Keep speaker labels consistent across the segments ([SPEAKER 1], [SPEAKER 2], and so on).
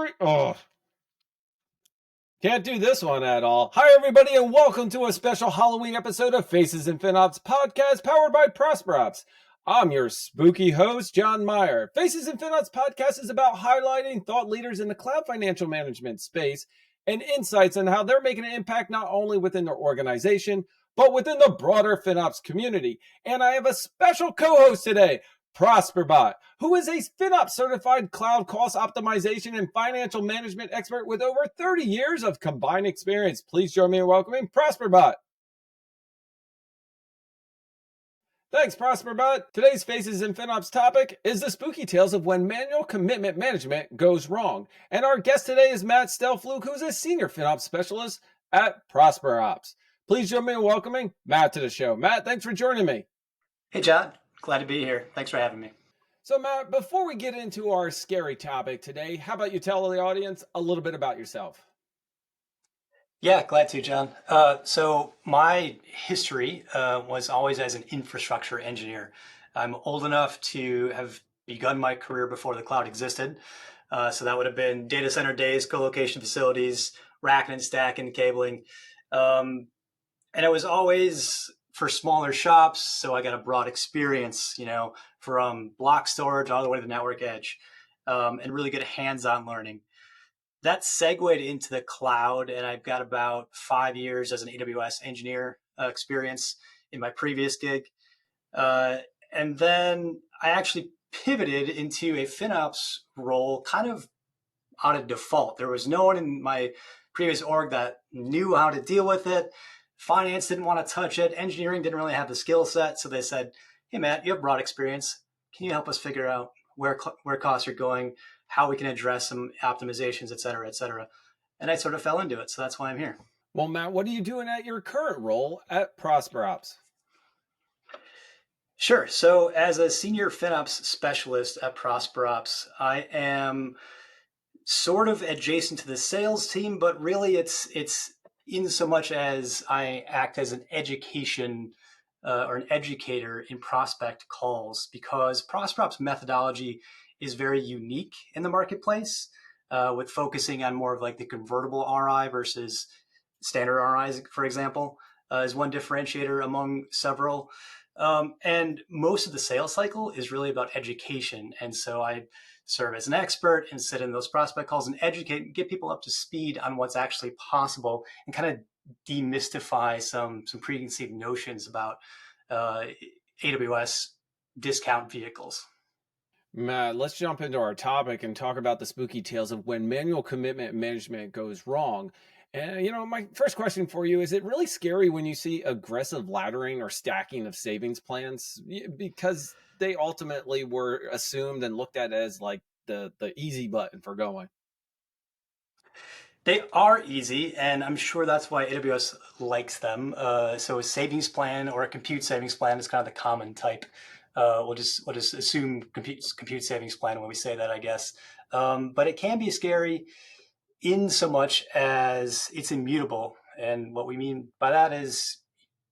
[SPEAKER 1] 3. Oh, can't do this one at all. Hi, everybody, and welcome to a special Halloween episode of Faces in FinOps podcast powered by ProsperBOT. I'm your spooky host, Jon Myer. Faces in FinOps podcast is about highlighting thought leaders in the cloud financial management space and insights on how they're making an impact not only within their organization, but within the broader FinOps community. And I have a special co-host today, ProsperBOT, who is a FinOps certified cloud cost optimization and financial management expert with over 30 years of combined experience. Please join me in welcoming ProsperBOT. Thanks, ProsperBOT. Today's Faces in FinOps topic is the spooky tales of when manual commitment management goes wrong. And our guest today is Matt Stellpflug, who's a senior FinOps specialist at ProsperOps. Please join me in welcoming Matt to the show. Matt, thanks for joining me.
[SPEAKER 2] Hey, John. Glad to be here. Thanks for having me.
[SPEAKER 1] So, Matt, before we get into our scary topic today, how about you tell the audience a little bit about yourself?
[SPEAKER 2] Yeah, glad to, John. So my history was always as an infrastructure engineer. I'm old enough to have begun my career before the cloud existed. So that would have been data center days, co-location facilities, racking and stacking, cabling. And it was always for smaller shops, so I got a broad experience, from block storage all the way to the network edge, and really good hands-on learning. That segued into the cloud, and I've got about 5 years as an AWS engineer experience in my previous gig. And then I actually pivoted into a FinOps role kind of out of default. There was no one in my previous org that knew how to deal with it. Finance didn't want to touch it. Engineering didn't really have the skill set. So they said, hey, Matt, you have broad experience. Can you help us figure out where costs are going, how we can address some optimizations, et cetera, et cetera. And I sort of fell into it. So that's why I'm here.
[SPEAKER 1] Well, Matt, what are you doing at your current role at ProsperOps?
[SPEAKER 2] Sure. So as a senior FinOps specialist at ProsperOps, I am sort of adjacent to the sales team, but really it's in so much as I act as an education or an educator in prospect calls, because ProsperOps methodology is very unique in the marketplace, with focusing on more of like the convertible RI versus standard RIs, for example, is one differentiator among several. And most of the sales cycle is really about education. And so I serve as an expert and sit in those prospect calls and educate and get people up to speed on what's actually possible and kind of demystify some preconceived notions about AWS discount vehicles.
[SPEAKER 1] Matt, let's jump into our topic and talk about the spooky tales of when manual commitment management goes wrong. And, my first question for you, is it really scary when you see aggressive laddering or stacking of savings plans? Because they ultimately were assumed and looked at as like the easy button for going.
[SPEAKER 2] They are easy, and I'm sure that's why AWS likes them. So a savings plan or a compute savings plan is kind of the common type. We'll just assume compute savings plan when we say that, I guess. But it can be scary in so much as it's immutable. And what we mean by that is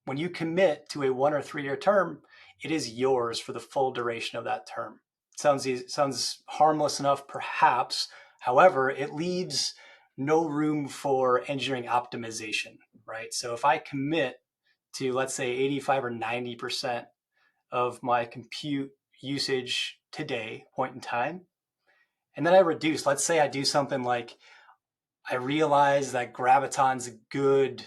[SPEAKER 2] when you commit to a 1 or 3 year term, it is yours for the full duration of that term. Sounds harmless enough, perhaps. However, it leaves no room for engineering optimization, right? So if I commit to, let's say, 85 or 90% of my compute usage today, point in time, and then I reduce, let's say I do something like I realize that Graviton's a good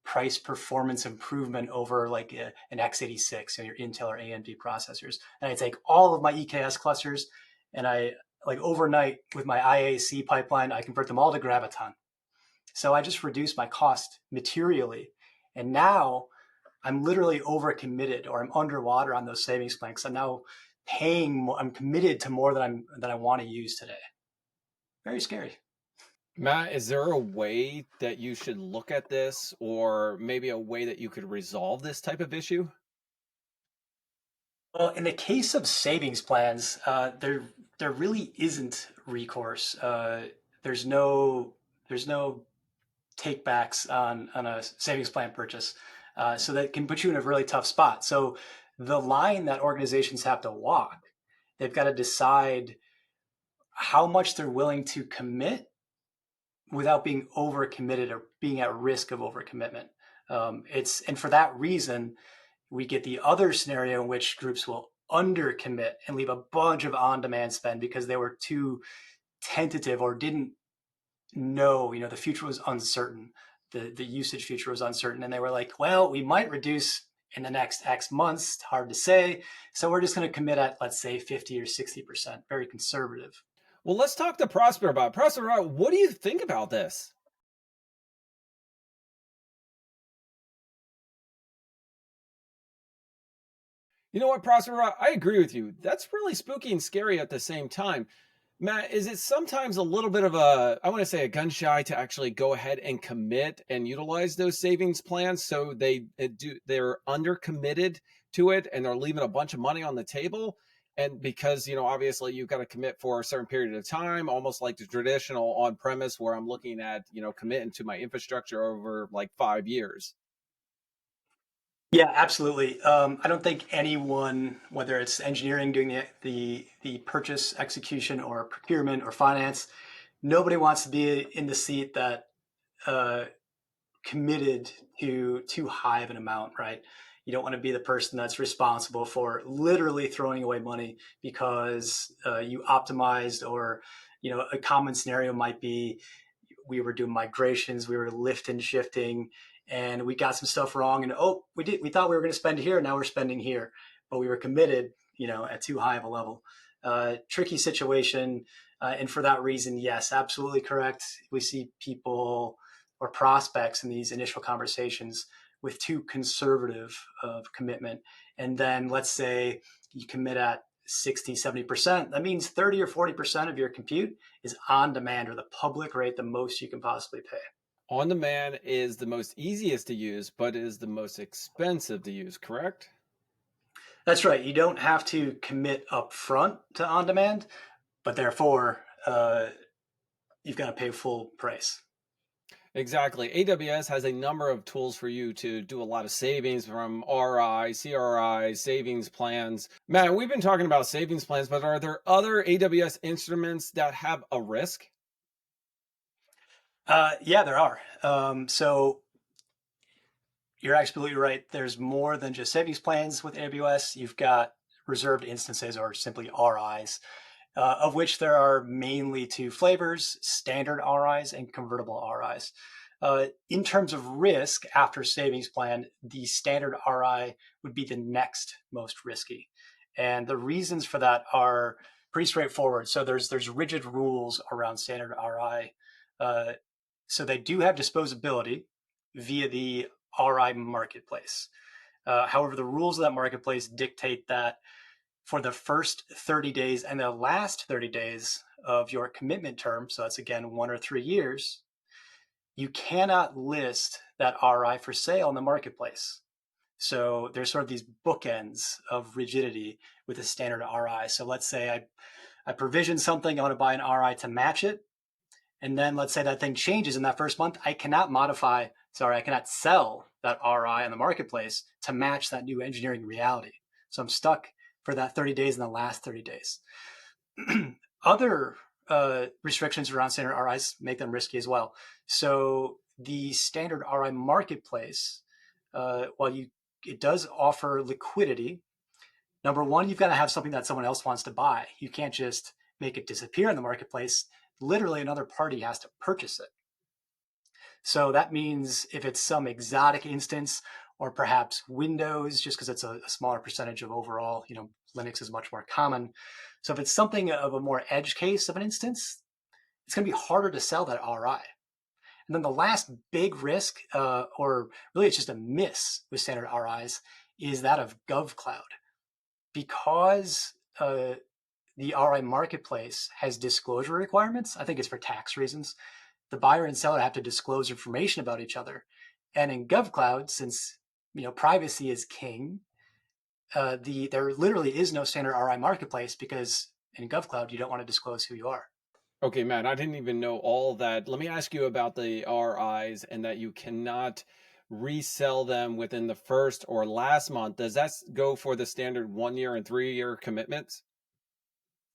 [SPEAKER 2] price performance improvement over like an x86, your Intel or AMD processors. And I take all of my EKS clusters and I like overnight with my IAC pipeline, I convert them all to Graviton. So I just reduce my cost materially. And now I'm literally overcommitted or I'm underwater on those savings plans. I'm now I'm committed to more than I want to use today. Very scary.
[SPEAKER 1] Matt, is there a way that you should look at this, or maybe a way that you could resolve this type of issue?
[SPEAKER 2] Well, in the case of savings plans, there really isn't recourse. There's no takebacks on a savings plan purchase, so that can put you in a really tough spot. So the line that organizations have to walk, they've got to decide how much they're willing to commit without being overcommitted or being at risk of overcommitment. And for that reason, we get the other scenario in which groups will undercommit and leave a bunch of on-demand spend because they were too tentative or didn't know, the future was uncertain. The usage future was uncertain. And they were like, well, we might reduce in the next X months. It's hard to say. So we're just going to commit at, let's say, 50 or 60%, very conservative.
[SPEAKER 1] Well, let's talk to ProsperBOT. ProsperBOT, what do you think about this? You know what, ProsperBOT? I agree with you. That's really spooky and scary at the same time. Matt, is it sometimes a little bit of I want to say a gun shy to actually go ahead and commit and utilize those savings plans so they're under committed to it and they're leaving a bunch of money on the table? And because, obviously you've got to commit for a certain period of time, almost like the traditional on premise where I'm looking at, committing to my infrastructure over like 5 years.
[SPEAKER 2] Yeah, absolutely. I don't think anyone, whether it's engineering doing the purchase execution or procurement or finance, nobody wants to be in the seat that uh, committed to too high of an amount, right? You don't want to be the person that's responsible for literally throwing away money because you optimized, or a common scenario might be we were doing migrations, we were lift and shifting, and we got some stuff wrong. And we thought we were going to spend here, now we're spending here, but we were committed, at too high of a level. Tricky situation, and for that reason, yes, absolutely correct. We see people or prospects in these initial conversations with too conservative of commitment, and then let's say you commit at 60, 70%, that means 30 or 40% of your compute is on demand or the public rate, the most you can possibly pay.
[SPEAKER 1] On demand is the most easiest to use, but is the most expensive to use, correct?
[SPEAKER 2] That's right. You don't have to commit up front to on demand, but therefore you've got to pay full price.
[SPEAKER 1] Exactly. AWS has a number of tools for you to do a lot of savings from RI, CRI, savings plans. Matt, we've been talking about savings plans, but are there other AWS instruments that have a risk?
[SPEAKER 2] Yeah, there are. So you're absolutely right. There's more than just savings plans with AWS. You've got reserved instances or simply RIs, of which there are mainly two flavors: standard RIs and convertible RIs. In terms of risk after savings plan, the standard RI would be the next most risky. And the reasons for that are pretty straightforward. So there's rigid rules around standard RI. Uh, so they do have disposability via the RI marketplace. However, the rules of that marketplace dictate that for the first 30 days and the last 30 days of your commitment term, so that's again 1 or 3 years, you cannot list that RI for sale in the marketplace. So there's sort of these bookends of rigidity with a standard RI. So let's say I provision something, I want to buy an RI to match it. And then let's say that thing changes in that first month. I cannot sell that RI in the marketplace to match that new engineering reality. So I'm stuck for that 30 days in the last 30 days. Other restrictions around standard RIs make them risky as well. So the standard RI marketplace, it does offer liquidity. Number one, you've got to have something that someone else wants to buy. You can't just make it disappear in the marketplace. Literally, another party has to purchase it. So that means if it's some exotic instance, or perhaps Windows, just because it's a smaller percentage of overall, Linux is much more common. So if it's something of a more edge case of an instance, it's going to be harder to sell that RI. And then the last big risk, or really it's just a miss with standard RIs, is that of GovCloud. Because the RI marketplace has disclosure requirements, I think it's for tax reasons, the buyer and seller have to disclose information about each other. And in GovCloud, since privacy is king, there literally is no standard RI marketplace because in GovCloud you don't want to disclose who you are.
[SPEAKER 1] Okay, Matt, I didn't even know all that. Let me ask you about the RIs and that you cannot resell them within the first or last month. Does that go for the standard 1 year and 3 year commitments?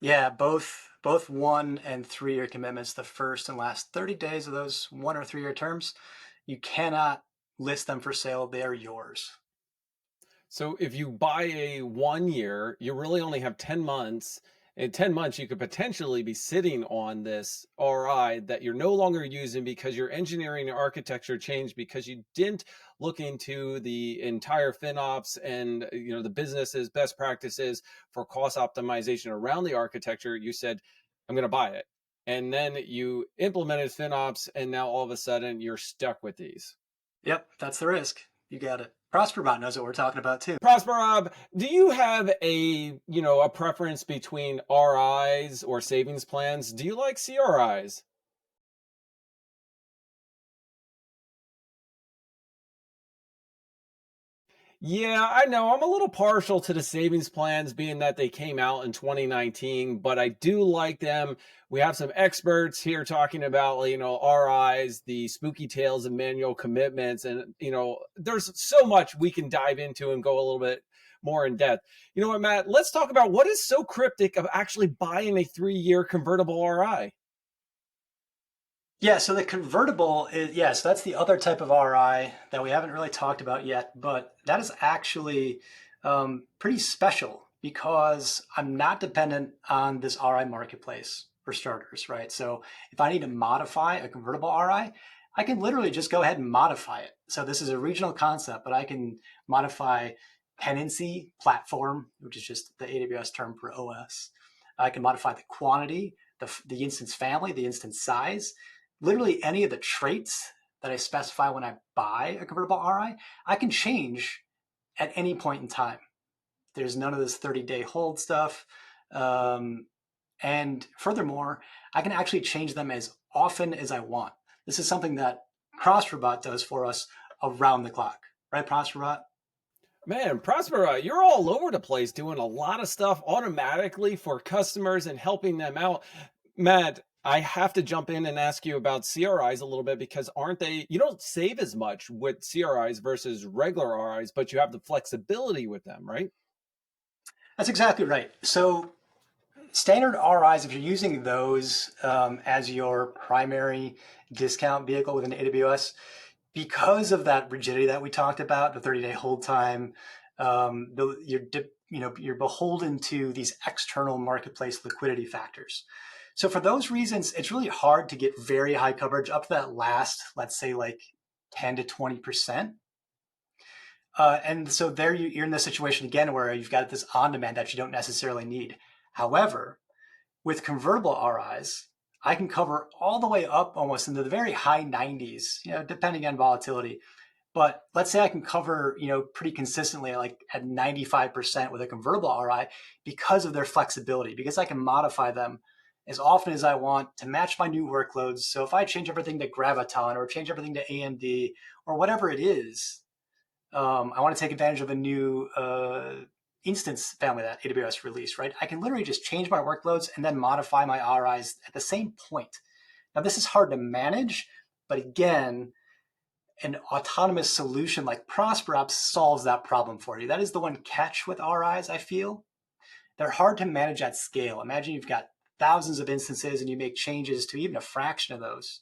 [SPEAKER 2] Yeah, both both 1 and 3-year commitments, the first and last 30 days of those 1 or 3-year terms, you cannot list them for sale. They are yours.
[SPEAKER 1] So if you buy a 1 year, you really only have 10 months. In 10 months, you could potentially be sitting on this RI that you're no longer using because your engineering and architecture changed because you didn't look into the entire FinOps and the business's best practices for cost optimization around the architecture. You said, I'm going to buy it. And then you implemented FinOps, and now all of a sudden you're stuck with these.
[SPEAKER 2] Yep, that's the risk. You got it. ProsperBOT knows what we're talking about too.
[SPEAKER 1] ProsperBOT, do you have a preference between RIs or savings plans? Do you like CRIs? Yeah, I know. I'm a little partial to the savings plans being that they came out in 2019, but I do like them. We have some experts here talking about, RIs, the spooky tales of manual commitments. And, there's so much we can dive into and go a little bit more in depth. You know what, Matt? Let's talk about what is so cryptic of actually buying a 3-year convertible RI.
[SPEAKER 2] Yeah, so the convertible is, yes, that's the other type of RI that we haven't really talked about yet, but that is actually pretty special because I'm not dependent on this RI marketplace for starters, right? So if I need to modify a convertible RI, I can literally just go ahead and modify it. So this is a regional concept, but I can modify tenancy platform, which is just the AWS term for OS. I can modify the quantity, the instance family, the instance size, literally any of the traits that I specify when I buy a convertible RI, I can change at any point in time. There's none of this 30-day hold stuff. And furthermore, I can actually change them as often as I want. This is something that ProsperBOT does for us around the clock, right, ProsperBOT?
[SPEAKER 1] Man, ProsperBOT, you're all over the place doing a lot of stuff automatically for customers and helping them out. Matt, I have to jump in and ask you about CRIs a little bit because you don't save as much with CRIs versus regular RIs, but you have the flexibility with them, right?
[SPEAKER 2] That's exactly right. So standard RIs, if you're using those as your primary discount vehicle within AWS, because of that rigidity that we talked about, the 30-day hold time, you're beholden to these external marketplace liquidity factors. So for those reasons, it's really hard to get very high coverage up to that last, let's say like 10 to 20%. And so there you're in this situation again where you've got this on demand that you don't necessarily need. However, with convertible RIs, I can cover all the way up almost into the very high 90s, depending on volatility. But let's say I can cover, pretty consistently like at 95% with a convertible RI because of their flexibility, because I can modify them as often as I want to match my new workloads. So if I change everything to Graviton or change everything to AMD or whatever it is, I want to take advantage of a new instance family that AWS released, right? I can literally just change my workloads and then modify my RIs at the same point. Now, this is hard to manage, but again, an autonomous solution like ProsperOps solves that problem for you. That is the one catch with RIs, I feel. They're hard to manage at scale. Imagine you've got thousands of instances and you make changes to even a fraction of those.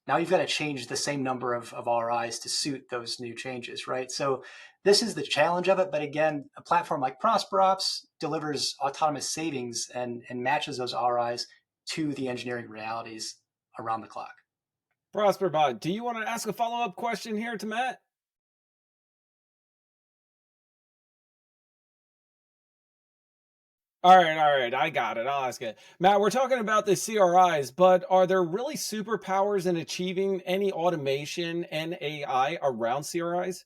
[SPEAKER 2] Now you've got to change the same number of RIs to suit those new changes, right? So this is the challenge of it. But again, a platform like ProsperOps delivers autonomous savings and matches those RIs to the engineering realities around the clock.
[SPEAKER 1] ProsperBOT, do you want to ask a follow-up question here to Matt? All right, I got it. I'll ask it. Matt, we're talking about the CRIs, but are there really superpowers in achieving any automation and AI around CRIs?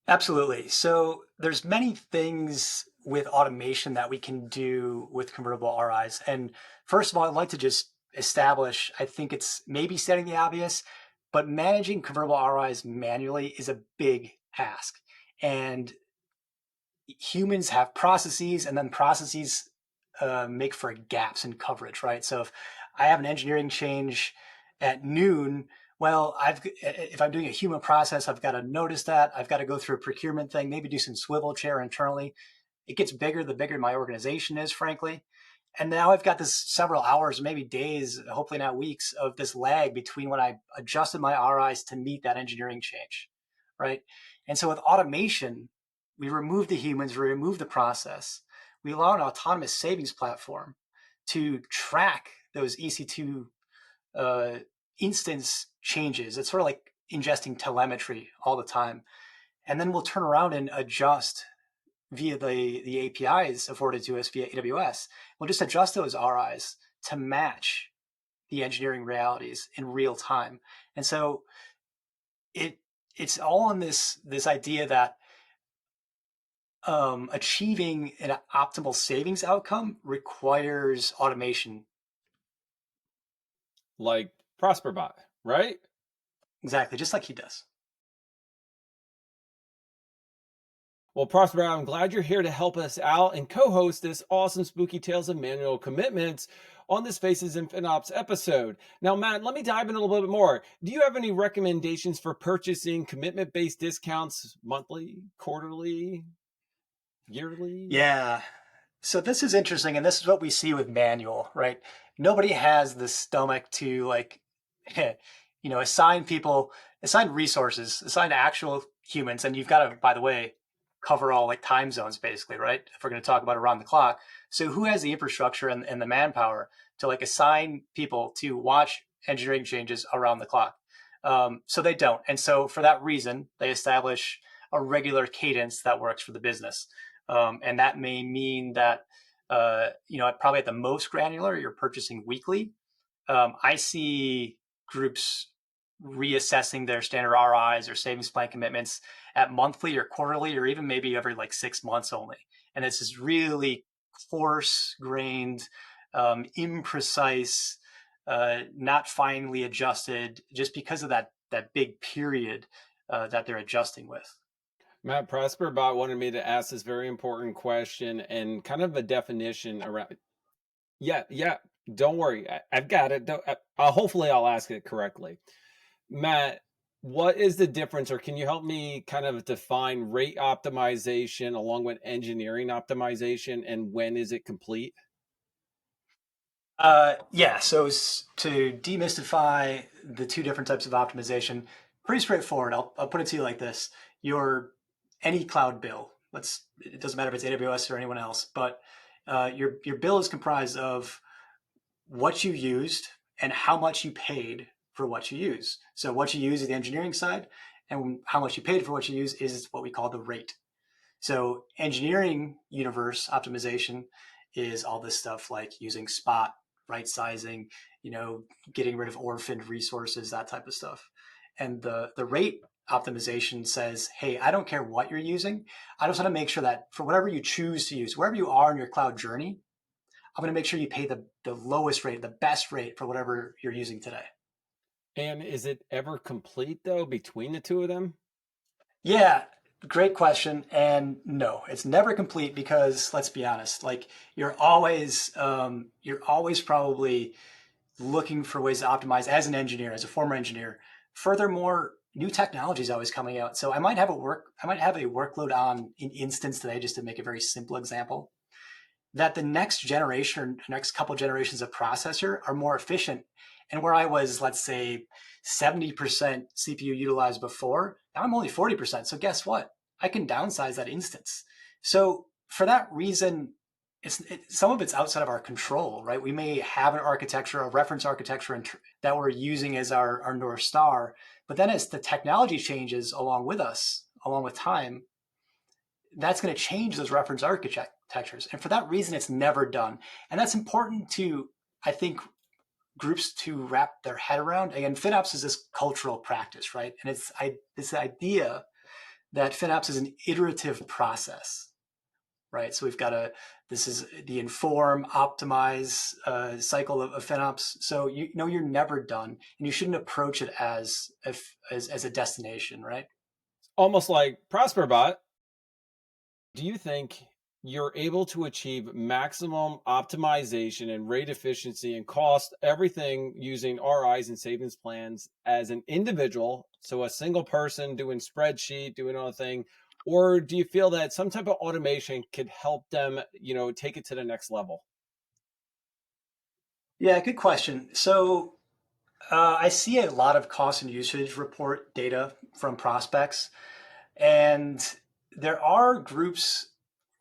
[SPEAKER 2] Absolutely. So there's many things with automation that we can do with convertible RIs. And first of all, I'd like to just establish, I think it's maybe stating the obvious, but managing convertible RIs manually is a big ask. And humans have processes, and then processes make for gaps in coverage, right? So if I have an engineering change at noon, well, if I'm doing a human process, I've got to notice that. I've got to go through a procurement thing, maybe do some swivel chair internally. It gets bigger the bigger my organization is, frankly. And now I've got this several hours, maybe days, hopefully not weeks, of this lag between when I adjusted my RIs to meet that engineering change, right? And so with automation, we remove the humans, we remove the process. We allow an autonomous savings platform to track those EC2 instance changes. It's sort of like ingesting telemetry all the time. And then we'll turn around and adjust via the APIs afforded to us via AWS. We'll just adjust those RIs to match the engineering realities in real time. And so it's all on this idea that achieving an optimal savings outcome requires automation.
[SPEAKER 1] Like ProsperBOT, right?
[SPEAKER 2] Exactly, just like he does.
[SPEAKER 1] Well, Prosper, I'm glad you're here to help us out and co-host this awesome Spooky Tales of Manual Commitments on this Faces in FinOps episode. Now, Matt, let me dive in a little bit more. Do you have any recommendations for purchasing commitment-based discounts monthly, quarterly, yearly?
[SPEAKER 2] Yeah. So this is interesting, and this is what we see with manual, right? Nobody has the stomach to assign people, assign resources, assign actual humans, and you've got to, by the way, cover all like time zones basically, right? If we're going to talk about around the clock. So who has the infrastructure and the manpower to like assign people to watch engineering changes around the clock? So they don't. And so for that reason, they establish a regular cadence that works for the business. And that may mean that, probably at the most granular, you're purchasing weekly. I see groups reassessing their standard RIs or savings plan commitments at monthly or quarterly, or even maybe every like 6 months only. And it's this really coarse grained, imprecise, not finely adjusted, just because of that big period that they're adjusting with.
[SPEAKER 1] Matt ProsperBot wanted me to ask this very important question and kind of a definition around. Yeah. Don't worry, I've got it. Hopefully, I'll ask it correctly. Matt, what is the difference, or can you help me kind of define rate optimization along with engineering optimization, and when is it complete?
[SPEAKER 2] Yeah, so to demystify the two different types of optimization, pretty straightforward. I'll put it to you like this: your any cloud bill. It doesn't matter if it's AWS or anyone else, but your bill is comprised of what you used and how much you paid for what you use. So what you use is the engineering side, and how much you paid for what you use is what we call the rate. So engineering universe optimization is all this stuff like using spot, right sizing, getting rid of orphaned resources, that type of stuff. And the rate optimization says, hey, I don't care what you're using. I just want to make sure that for whatever you choose to use, wherever you are in your cloud journey, I'm going to make sure you pay the lowest rate, the best rate for whatever you're using today.
[SPEAKER 1] And is it ever complete though between the two of them?
[SPEAKER 2] Yeah, great question. And no, it's never complete because let's be honest, like you're always probably looking for ways to optimize as an engineer, as a former engineer. Furthermore, new technology is always coming out. So I might have a workload on an instance today, just to make a very simple example, that the next generation, next couple generations of processor are more efficient. And where I was, let's say, 70% CPU utilized before, now I'm only 40%. So guess what? I can downsize that instance. So for that reason, some of it's outside of our control, right? We may have an architecture, a reference architecture that we're using as our North Star. But then as the technology changes along with us, along with time, that's going to change those reference architectures. And for that reason, it's never done. And that's important to, I think, groups to wrap their head around. Again, FinOps is this cultural practice, right? And it's this idea that FinOps is an iterative process, right? So this is the inform, optimize cycle of FinOps. So you know you're never done, and you shouldn't approach it as a destination, right?
[SPEAKER 1] Almost like ProsperBot. Do you think you're able to achieve maximum optimization and rate efficiency and cost everything using RIs and savings plans as an individual, so a single person doing spreadsheet, doing all thing, or do you feel that some type of automation could help them, take it to the next level?
[SPEAKER 2] Yeah, good question. So I see a lot of cost and usage report data from prospects, and there are groups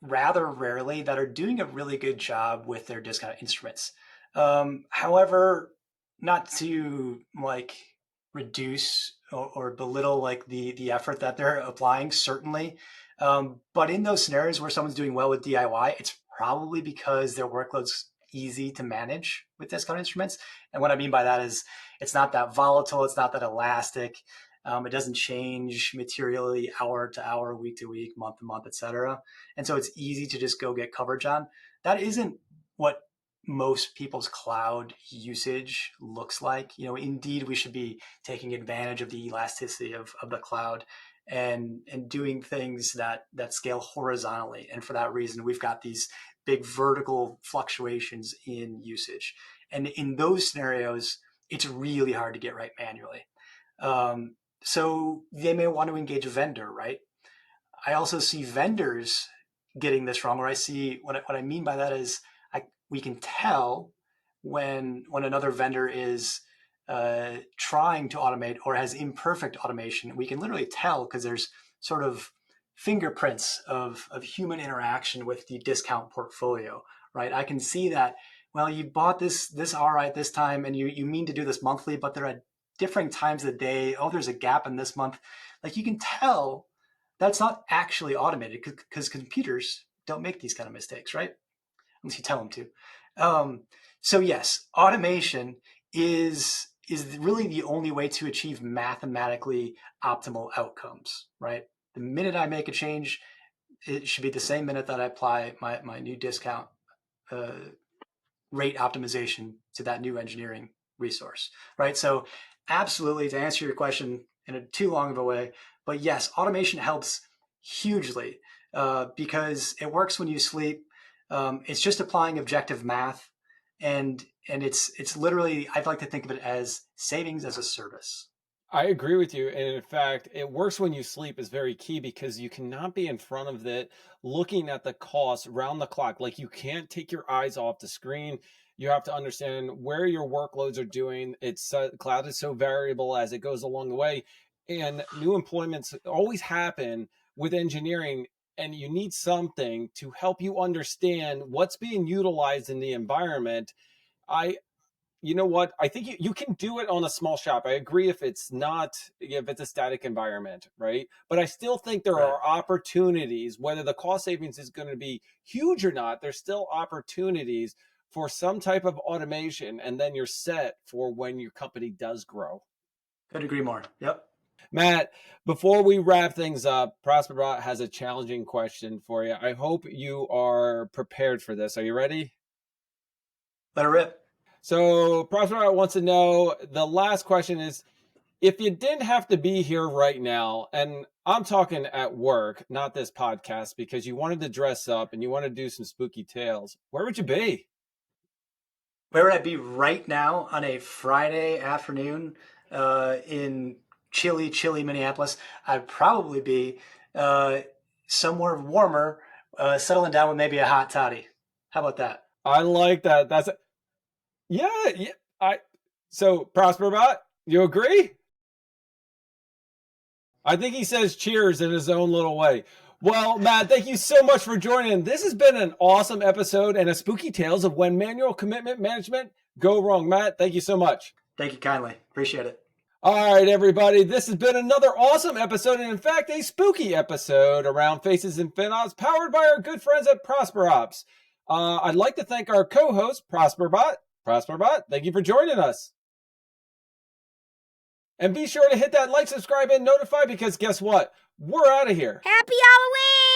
[SPEAKER 2] rather rarely that are doing a really good job with their discount instruments. However, not to like reduce or belittle like the effort that they're applying, certainly. But in those scenarios where someone's doing well with DIY, it's probably because their workload's easy to manage with discount instruments. And what I mean by that is it's not that volatile, it's not that elastic. It doesn't change materially hour to hour, week to week, month to month, et cetera. And so it's easy to just go get coverage on. That isn't what most people's cloud usage looks like. Indeed, we should be taking advantage of the elasticity of the cloud and doing things that scale horizontally. And for that reason, we've got these big vertical fluctuations in usage. And in those scenarios, it's really hard to get right manually. So they may want to engage a vendor, right? I also see vendors getting this wrong, or I see what I mean by that is we can tell when another vendor is trying to automate or has imperfect automation. We can literally tell because there's sort of fingerprints of human interaction with the discount portfolio, right? I can see that, well, you bought this RI at this time and you mean to do this monthly, but they're at different times of the day. Oh, there's a gap in this month. Like you can tell that's not actually automated because computers don't make these kind of mistakes, right? Unless you tell them to. So yes, automation is really the only way to achieve mathematically optimal outcomes, right? The minute I make a change, it should be the same minute that I apply my new discount uh, rate optimization to that new engineering resource, right? So absolutely, to answer your question in a too long of a way, but yes, automation helps hugely because it works when you sleep. It's just applying objective math, and it's literally, I'd like to think of it as savings as a service.
[SPEAKER 1] I agree with you. And in fact, it works when you sleep is very key because you cannot be in front of it looking at the costs round the clock. Like you can't take your eyes off the screen. You have to understand where your workloads are doing. It's cloud is so variable as it goes along the way. And new employments always happen with engineering. And you need something to help you understand what's being utilized in the environment. I you know what? I think you can do it on a small shop. I agree if it's a static environment, right? But I still think there
[SPEAKER 2] Right.
[SPEAKER 1] are opportunities, whether the cost savings is going to be huge or not, there's still opportunities for some type of automation. And then you're set for when your company does grow.
[SPEAKER 2] Couldn't agree more. Yep.
[SPEAKER 1] Matt, before we wrap things up, ProsperBOT has a challenging question for you. I hope you are prepared for this. Are you ready?
[SPEAKER 2] Let it rip.
[SPEAKER 1] So, ProsperBOT wants to know the last question is if you didn't have to be here right now, and I'm talking at work, not this podcast, because you wanted to dress up and you want to do some spooky tales, where would you be?
[SPEAKER 2] Where would I be right now on a Friday afternoon in chilly Minneapolis? I'd probably be uh, somewhere warmer, settling down with maybe a hot toddy. How about that?
[SPEAKER 1] I like that. Yeah, yeah. I so ProsperBot, you agree? I think he says cheers in his own little way. Well, Matt, thank you so much for joining. This has been an awesome episode and a spooky tales of when manual commitment management go wrong. Matt, thank you so much.
[SPEAKER 2] Thank you kindly. Appreciate it.
[SPEAKER 1] All right, everybody. This has been another awesome episode, and in fact, a spooky episode around Faces and FinOps, powered by our good friends at ProsperOps. I'd like to thank our co-host, ProsperBot. ProsperBot, thank you for joining us. And be sure to hit that like, subscribe, and notify because guess what? We're out of here.
[SPEAKER 3] Happy Halloween!